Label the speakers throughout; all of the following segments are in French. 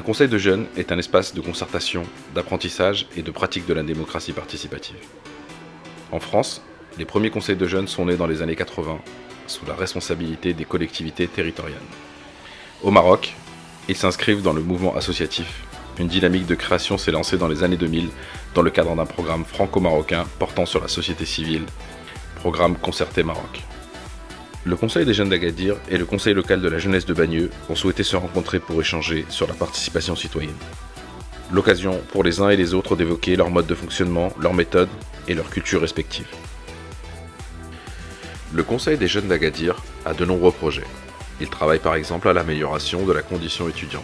Speaker 1: conseil de jeunes est un espace de concertation, d'apprentissage et de pratique de la démocratie participative. En France, les premiers conseils de jeunes sont nés dans les années 80, sous la responsabilité des collectivités territoriales. Au Maroc, ils s'inscrivent dans le mouvement associatif. Une dynamique de création s'est lancée dans les années 2000 dans le cadre d'un programme franco-marocain portant sur la société civile, programme Concerté Maroc. Le Conseil des jeunes d'Agadir et le Conseil local de la jeunesse de Bagneux ont souhaité se rencontrer pour échanger sur la participation citoyenne. L'occasion pour les uns et les autres d'évoquer leur mode de fonctionnement, leurs méthodes et leurs cultures respectives. Le Conseil des jeunes d'Agadir a de nombreux projets. Il travaille par exemple à l'amélioration de la condition étudiante.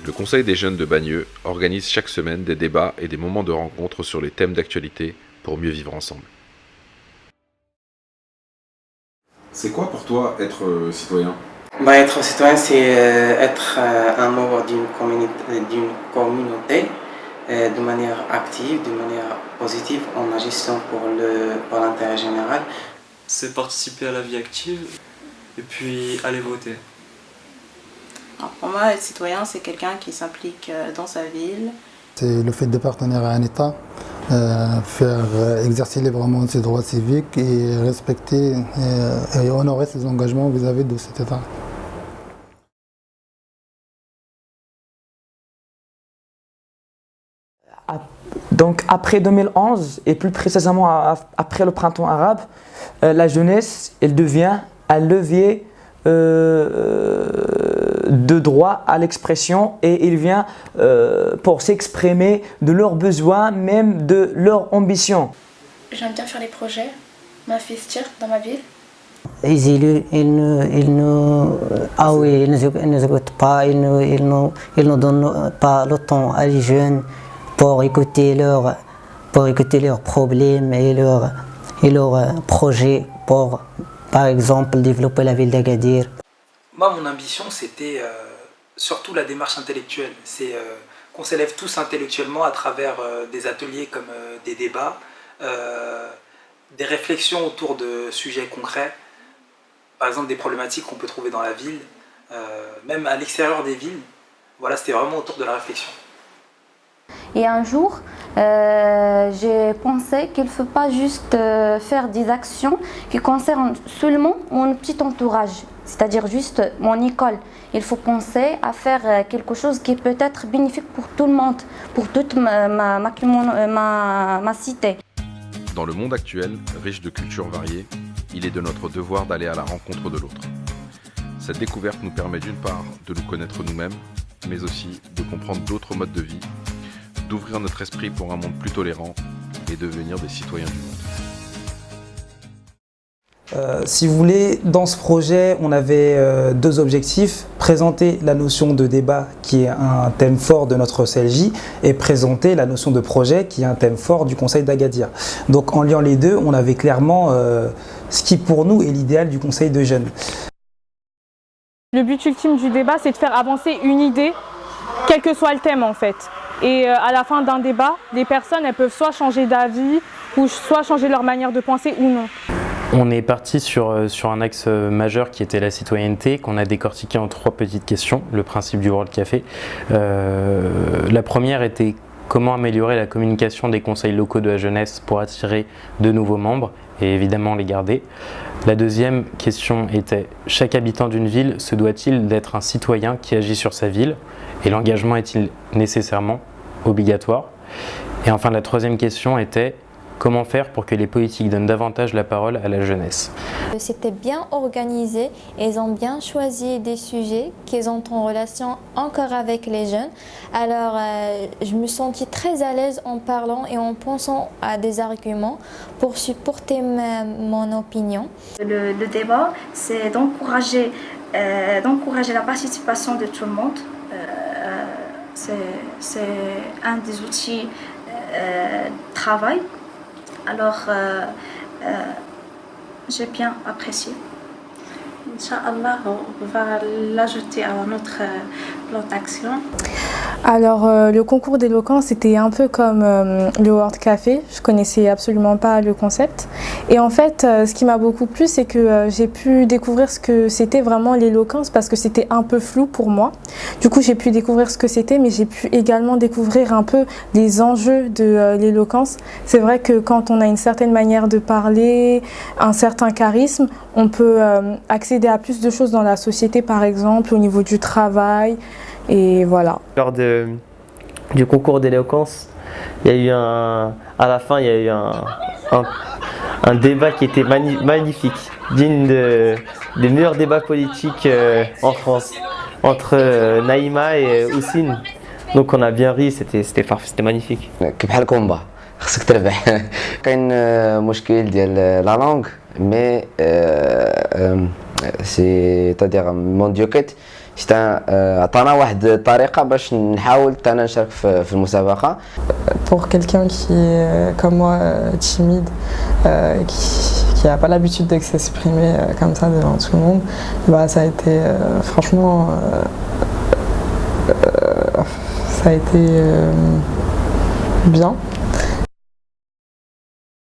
Speaker 1: Le Conseil des jeunes de Bagneux organise chaque semaine des débats et des moments de rencontre sur les thèmes d'actualité pour mieux vivre ensemble. C'est quoi pour toi être citoyen ?
Speaker 2: Être citoyen, c'est être un membre d'une communauté de manière active, de manière positive, en agissant pour l'intérêt général.
Speaker 3: C'est participer à la vie active et puis aller voter.
Speaker 4: Alors pour moi, être citoyen, c'est quelqu'un qui s'implique dans sa ville.
Speaker 5: C'est le fait d'appartenir à un État, faire exercer librement ses droits civiques et respecter et honorer ses engagements vis-à-vis de cet État.
Speaker 6: Donc après 2011 et plus précisément après le printemps arabe, la jeunesse elle devient un levier de droit à l'expression et il vient pour s'exprimer de leurs besoins, même de leurs ambitions.
Speaker 7: J'aime bien faire les projets, m'investir dans ma ville.
Speaker 8: Les élus, ils nous écoutent pas, ils ne donnent pas le temps à les jeunes pour écouter leurs problèmes et leurs projets pour, par exemple, développer la ville d'Agadir.
Speaker 9: Moi, mon ambition, c'était surtout la démarche intellectuelle. C'est qu'on s'élève tous intellectuellement à travers des ateliers comme des débats, des réflexions autour de sujets concrets, par exemple des problématiques qu'on peut trouver dans la ville, même à l'extérieur des villes. Voilà, c'était vraiment autour de la réflexion.
Speaker 10: Et un jour, j'ai pensé qu'il ne faut pas juste faire des actions qui concernent seulement mon petit entourage, c'est-à-dire juste mon école. Il faut penser à faire quelque chose qui peut être bénéfique pour tout le monde, pour toute ma cité.
Speaker 1: Dans le monde actuel, riche de cultures variées, il est de notre devoir d'aller à la rencontre de l'autre. Cette découverte nous permet d'une part de nous connaître nous-mêmes, mais aussi de comprendre d'autres modes de vie, d'ouvrir notre esprit pour un monde plus tolérant et devenir des citoyens du monde.
Speaker 6: Si vous voulez, dans ce projet, on avait deux objectifs. Présenter la notion de débat qui est un thème fort de notre CLJ et présenter la notion de projet qui est un thème fort du Conseil d'Agadir. Donc en liant les deux, on avait clairement ce qui pour nous est l'idéal du Conseil de jeunes.
Speaker 11: Le but ultime du débat, c'est de faire avancer une idée, quel que soit le thème en fait. Et à la fin d'un débat, les personnes elles peuvent soit changer d'avis ou soit changer leur manière de penser ou non.
Speaker 12: On est parti sur un axe majeur qui était la citoyenneté, qu'on a décortiqué en 3 petites questions, le principe du World Café. La première était comment améliorer la communication des conseils locaux de la jeunesse pour attirer de nouveaux membres et évidemment les garder. La deuxième question était chaque habitant d'une ville se doit-il d'être un citoyen qui agit sur sa ville et l'engagement est-il nécessairement obligatoire? Et enfin la troisième question était comment faire pour que les politiques donnent davantage la parole à la jeunesse?
Speaker 13: C'était bien organisé, ils ont bien choisi des sujets qu'ils ont en relation encore avec les jeunes. Alors je me sentis très à l'aise en parlant et en pensant à des arguments pour supporter mon opinion.
Speaker 7: Le débat, c'est d'encourager la participation de tout le monde. C'est un des outils de travail. Alors, j'ai bien apprécié.
Speaker 14: Inch'Allah, on va l'ajouter à notre plan d'action.
Speaker 11: Alors, le concours d'éloquence, c'était un peu comme le World Café. Je connaissais absolument pas le concept. Et en fait, ce qui m'a beaucoup plu, c'est que j'ai pu découvrir ce que c'était vraiment l'éloquence parce que c'était un peu flou pour moi. Du coup, j'ai pu découvrir ce que c'était, mais j'ai pu également découvrir un peu les enjeux de l'éloquence. C'est vrai que quand on a une certaine manière de parler, un certain charisme, on peut accéder à plus de choses dans la société, par exemple, au niveau du travail. Et voilà.
Speaker 14: Lors du concours d'éloquence, il y a eu à la fin, il y a eu un débat qui était magnifique, digne des meilleurs débats politiques en France, entre Naïma et Houssine. Donc on a bien ri, c'était magnifique.
Speaker 15: بحال كومبا خصك تربح كاين مشكل ديال لا لونغ مي c'est-à-dire mon dioquette عطانا واحد الطريقه باش نحاول حتى انا نشارك في المسابقه.
Speaker 16: Pour quelqu'un qui est comme moi timide, qui n'a pas l'habitude de s'exprimer comme ça devant tout le monde, bah, ça a été franchement ça a été bien.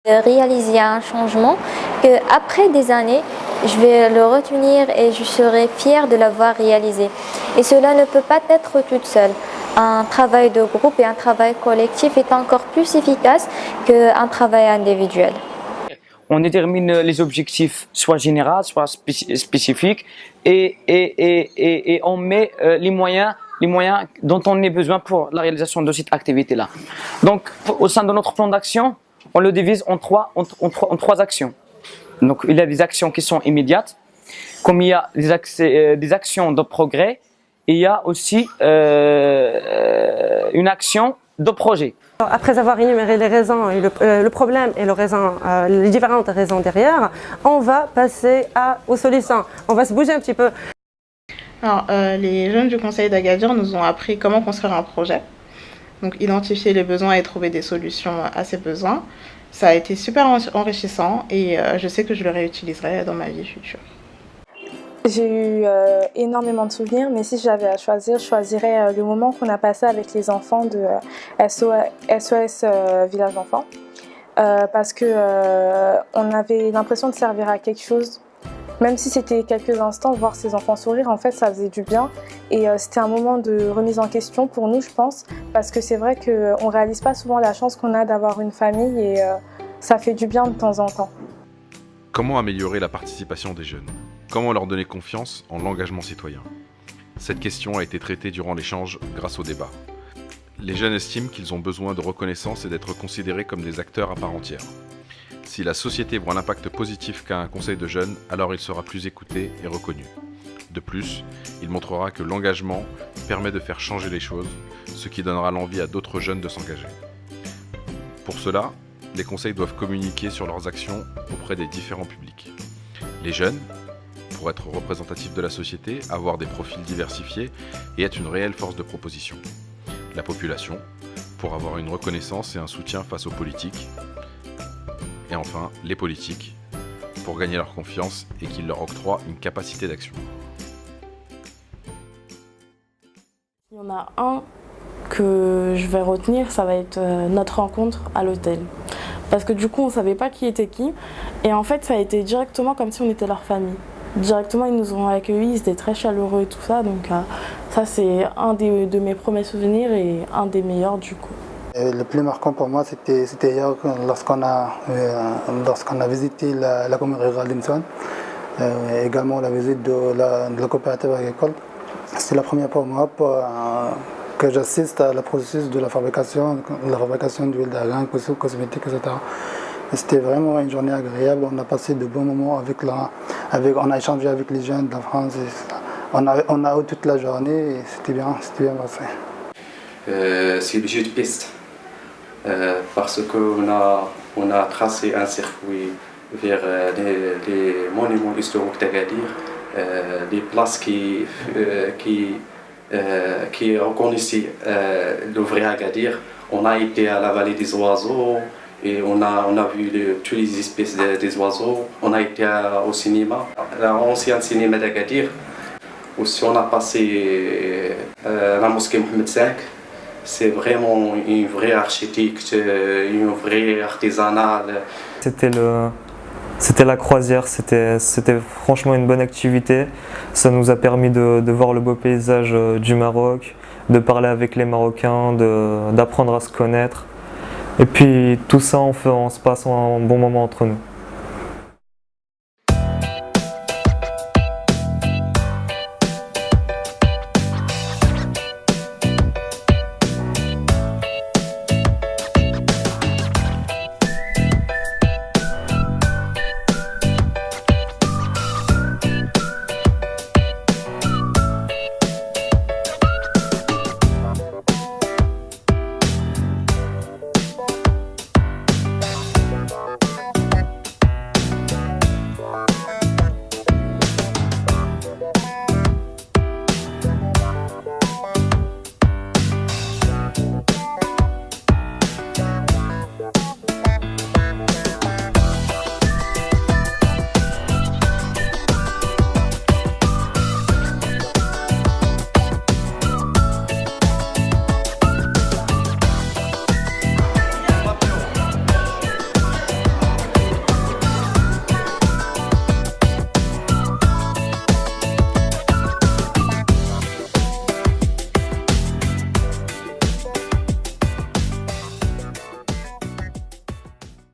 Speaker 13: Réaliser un changement que après des années, je vais le retenir et je serai fière de l'avoir réalisé. Et cela ne peut pas être toute seule. Un travail de groupe et un travail collectif est encore plus efficace qu'un travail individuel.
Speaker 17: On détermine les objectifs soit généraux, soit spécifiques et on met les moyens dont on a besoin pour la réalisation de cette activité-là. Donc, au sein de notre plan d'action, on le divise en trois actions. Donc, il y a des actions qui sont immédiates, comme il y a des actions de progrès, et il y a aussi une action de projet.
Speaker 18: Après avoir énuméré les raisons, et le problème et les différentes raisons derrière, on va passer aux solutions. On va se bouger un petit peu.
Speaker 4: Alors, les jeunes du Conseil d'Agadir nous ont appris comment construire un projet. Donc, identifier les besoins et trouver des solutions à ces besoins. Ça a été super enrichissant et je sais que je le réutiliserai dans ma vie future. J'ai eu énormément de souvenirs, mais si j'avais à choisir, je choisirais le moment qu'on a passé avec les enfants de SOS Village d'Enfants. Parce que on avait l'impression de servir à quelque chose. Même si c'était quelques instants, voir ces enfants sourire, en fait, ça faisait du bien. Et c'était un moment de remise en question pour nous, je pense. Parce que c'est vrai qu'on ne réalise pas souvent la chance qu'on a d'avoir une famille et ça fait du bien de temps en temps.
Speaker 1: Comment améliorer la participation des jeunes ? Comment leur donner confiance en l'engagement citoyen ? Cette question a été traitée durant l'échange grâce au débat. Les jeunes estiment qu'ils ont besoin de reconnaissance et d'être considérés comme des acteurs à part entière. Si la société voit l'impact positif qu'a un conseil de jeunes, alors il sera plus écouté et reconnu. De plus, il montrera que l'engagement permet de faire changer les choses, ce qui donnera l'envie à d'autres jeunes de s'engager. Pour cela, les conseils doivent communiquer sur leurs actions auprès des différents publics. Les jeunes, pour être représentatifs de la société, avoir des profils diversifiés et être une réelle force de proposition. La population, pour avoir une reconnaissance et un soutien face aux politiques. Et enfin, les politiques, pour gagner leur confiance et qu'ils leur octroient une capacité d'action.
Speaker 19: Il y en a un que je vais retenir, ça va être notre rencontre à l'hôtel. Parce que du coup, on ne savait pas qui était qui. Et en fait, ça a été directement comme si on était leur famille. Directement, ils nous ont accueillis, ils étaient très chaleureux et tout ça. Donc ça, c'est un de mes premiers souvenirs et un des meilleurs du coup.
Speaker 5: Le plus marquant pour moi, c'était hier lorsqu'on a visité la commune rurale d'Imson, également la visite de la coopérative agricole. C'est la première pour moi que j'assiste à la processus de la fabrication d'huile d'argan, cosmétiques, etc. C'était vraiment une journée agréable. On a passé de bons moments on a échangé avec les jeunes de la France. On a eu toute la journée et c'était bien passé.
Speaker 20: C'est le jeu de piste. Parce qu'on a tracé un circuit vers les monuments historiques d'Agadir, des places qui reconnaissaient le vrai Agadir. On a été à la vallée des oiseaux et on a vu toutes les espèces des oiseaux. On a été au cinéma, l'ancien cinéma d'Agadir. Aussi on a passé la mosquée Mohamed V. c'est vraiment une vraie architecte, une vraie artisanale.
Speaker 21: C'était la croisière, c'était franchement une bonne activité. Ça nous a permis de voir le beau paysage du Maroc, de parler avec les Marocains, d'apprendre à se connaître. Et puis tout ça, on se passe un bon moment entre nous.